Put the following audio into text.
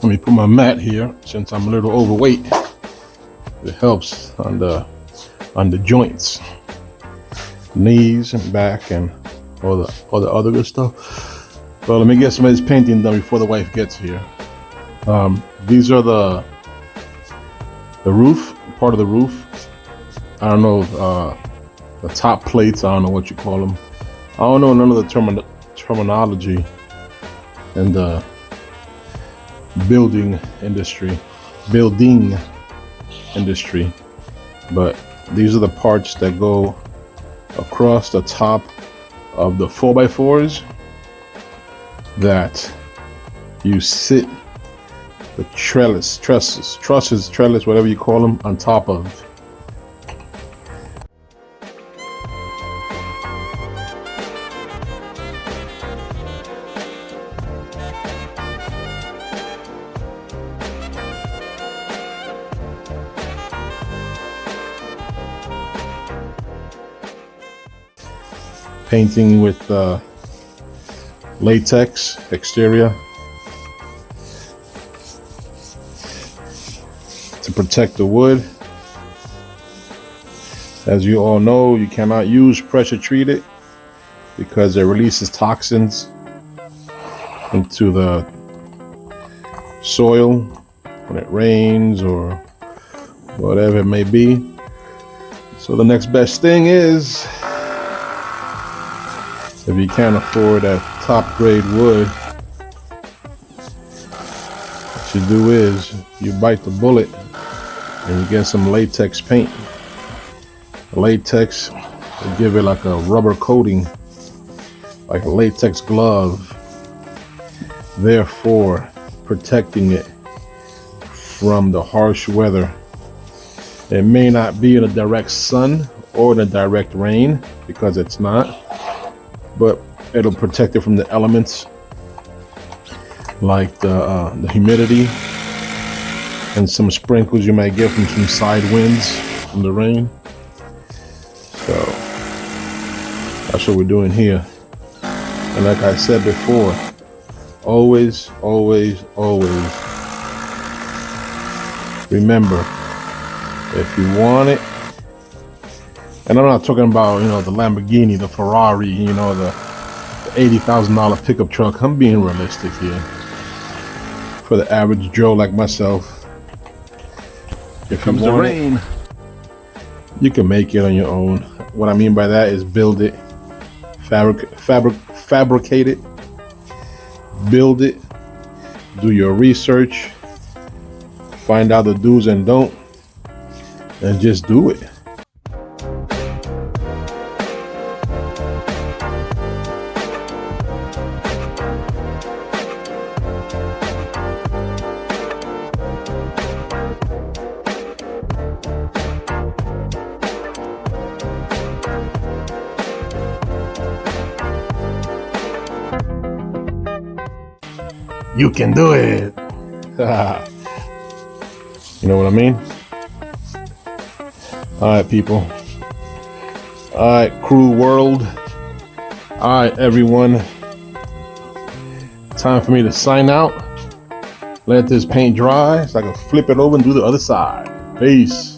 Let me put my mat here since I'm a little overweight. It helps on the joints, knees and back and all the other good stuff. Well, let me get some of this painting done before the wife gets here. These are the roof, part of the roof. I don't know, the top plates, I don't know what you call them. I don't know none of the terminology in the building industry, but these are the parts that go across the top of the 4x4s that you sit the trusses, whatever you call them, on top of. Painting with latex exterior to protect the wood. As you all know, you cannot use pressure treated because it releases toxins into the soil when it rains or whatever it may be. So the next best thing is, if you can't afford that top grade wood, what you do is you bite the bullet and you get some latex paint. The latex will give it like a rubber coating, like a latex glove, therefore protecting it from the harsh weather. It may not be in the direct sun or in the direct rain, because it's not, but it'll protect it from the elements like the humidity and some sprinkles you might get from some side winds from the rain. So that's what we're doing here. And like I said before, always remember, if you want it, and I'm not talking about, the Lamborghini, the Ferrari, the $80,000 pickup truck. I'm being realistic here. For the average Joe like myself, if comes the rain, you can make it on your own. What I mean by that is build it, fabricate it, build it, do your research, find out the do's and don't, and just do it. You can do it. You know what I mean? All right, people. All right, crew world. All right, everyone. Time for me to sign out. Let this paint dry so I can flip it over and do the other side. Peace.